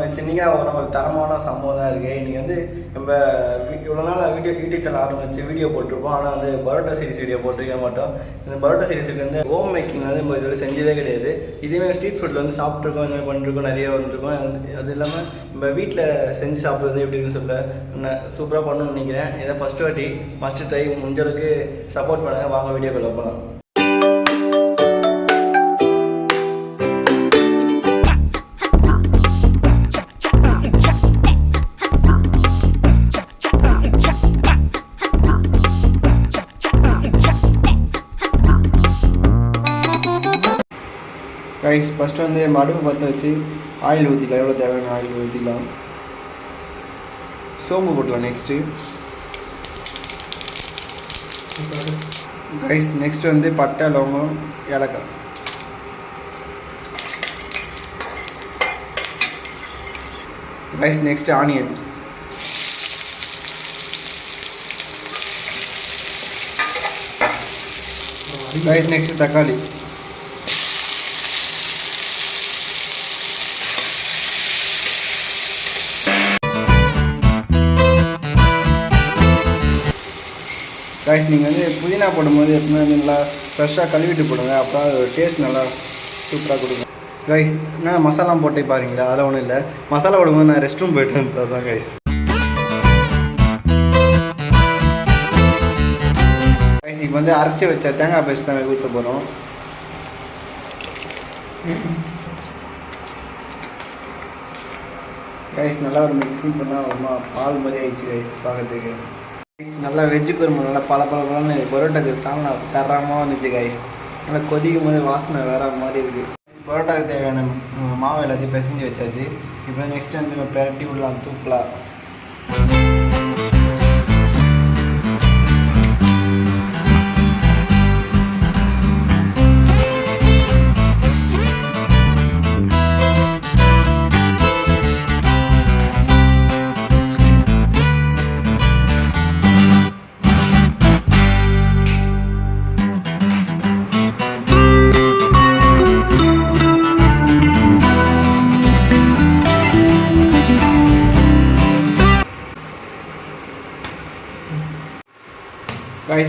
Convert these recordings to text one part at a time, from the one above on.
Friends, இன்றைக்கி ஒரு தரமான சம்பவம் தான் இருக்குது. இன்றைக்கி வந்து நம்ம இவ்வளோ நாள் யூடியூப் சேனல் ஆரம்பிச்சு வீடியோ போட்டிருப்போம். ஆனால் வந்து பரோட்டா சீரிஸ் வீடியோ போட்டிருக்க மாட்டோம். இந்த பரோட்டா சீரிஸுக்கு வந்து ஹோம் மேக்கிங் வந்து நம்ம இதுவரை செஞ்சதே கிடையாது. இதேமாதிரி ஸ்ட்ரீட் ஃபுட்டில் வந்து சாப்பிட்ருக்கோம், இந்த மாதிரி பண்ணிருக்கோம், நிறைய வந்துருக்கோம். அது இல்லாமல் நம்ம வீட்டில் செஞ்சு சாப்பிட்றது எப்படின்னு சொல்ல நான் சூப்பராக பண்ணணும்னு நினைக்கிறேன். இதை ஃபஸ்ட்டு ட்ரை முடிஞ்ச அளவுக்கு சப்போர்ட் பண்ணுங்கள். வாங்க வீடியோக்குள்ள போகலாம். ரைஸ் ஃபஸ்ட்டு வந்து அடுப்பு பற்ற வச்சு ஆயில் ஊற்றிக்கலாம். எவ்வளோ தேவையான ஆயில் ஊற்றிக்கலாம். சோம்பு போட்டுக்கலாம். நெக்ஸ்ட்டு வந்து பட்டை, லவங்கம், ஏலக்காய். Next onion. நெக்ஸ்ட்டு தக்காளி. நீங்கள் வந்து புதினா போடும்போது எப்பவுமே நல்லா ஃப்ரெஷ்ஷாக கழுவிட்டு போடுங்க. அப்போ அது டேஸ்ட் நல்லா சூப்பராக கொடுக்கும். என்ன மசாலா போட்டு பாருங்களா? அதெல்லாம் ஒன்றும் இல்லை. மசாலா போடும்போது நான் ரெஸ்ட் ரூம் போய்ட்டு வந்தது தான் கைஸ். இப்போ வந்து அரைச்சி வச்ச தேங்காய் பேஸ்ட் தான் ஊற்ற போகிறோம். நல்லா ஒரு மிக்சிங் பண்ணால் ரொம்ப பால் மாதிரி ஆயிடுச்சு பார்க்கறதுக்கு. நல்லா வெஜ்ஜு குருமா நல்லா பல பரோட்டாக்கு சால்னா தரமாக வந்துச்சு கைஸ். நல்லா கொதிக்கும் போது வாசனை வேற மாதிரி இருக்குது. பரோட்டாவுக்கு தேவையான மாவு எல்லாத்தையும் பிசைஞ்சு வச்சாச்சு. இப்போ நெக்ஸ்ட் வந்து பெரட்டி விடலாம் தூக்கலாம்.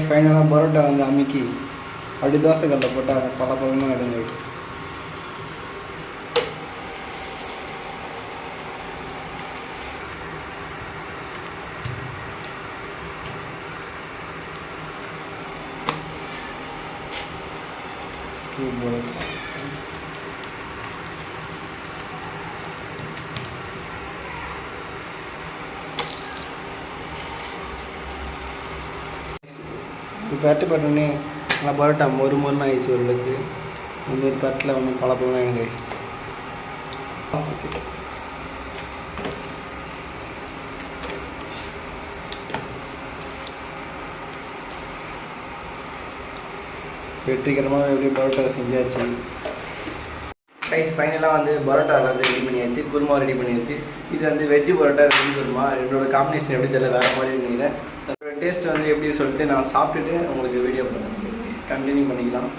ஃபைனலாக பரோட்டா வந்து அமுக்கி அப்படி தோசை கல்லில் போட்டால் பலமாக ஆகிடும் கைஸ். இப்போ பட்டோடனே நல்லா பரோட்டா மொறுன்னு ஆயிடுச்சு. ஓரளவுக்கு இந்த மாதிரி தட்டில் ஒன்று பழப்பலாம் எங்கள் கைஸ். வெற்றிகரமாக எப்படி பரோட்டா செஞ்சாச்சு கைஸ். ஃபைனலாக வந்து பரோட்டா வந்து ரெடி பண்ணியாச்சு, குருமா ரெடி பண்ணியாச்சு. இது வந்து வெஜ்ஜு பரோட்டா, வெஜ்ஜு குருமா ரெண்டோட காம்பினேஷன் எப்படி தெரியல, வேறு மாதிரி நினைக்கிறேன். அதோட டேஸ்ட் வந்து எப்படி சொல்லிட்டு நான் சாப்பிட்டுட்டு உங்களுக்கு வீடியோ பண்ணுறேன். கண்டினியூ பண்ணிக்கலாம்.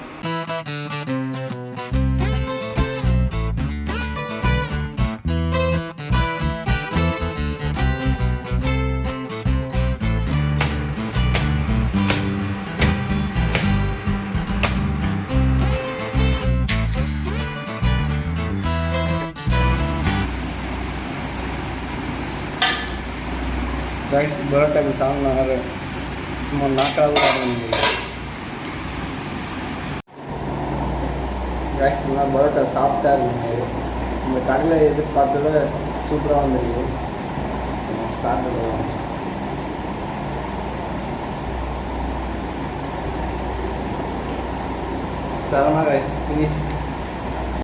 பரோட்டாக்கு சாப்பிட்னா சும்மா நாக்காக நல்லா பரோட்டா சாஃப்டாக இருக்குது. இந்த கடையில் எதிர்பார்த்தத சூப்பராக வந்துருக்கு. சாப்பிடுவோம். தரமாக ஃபினிஷ்.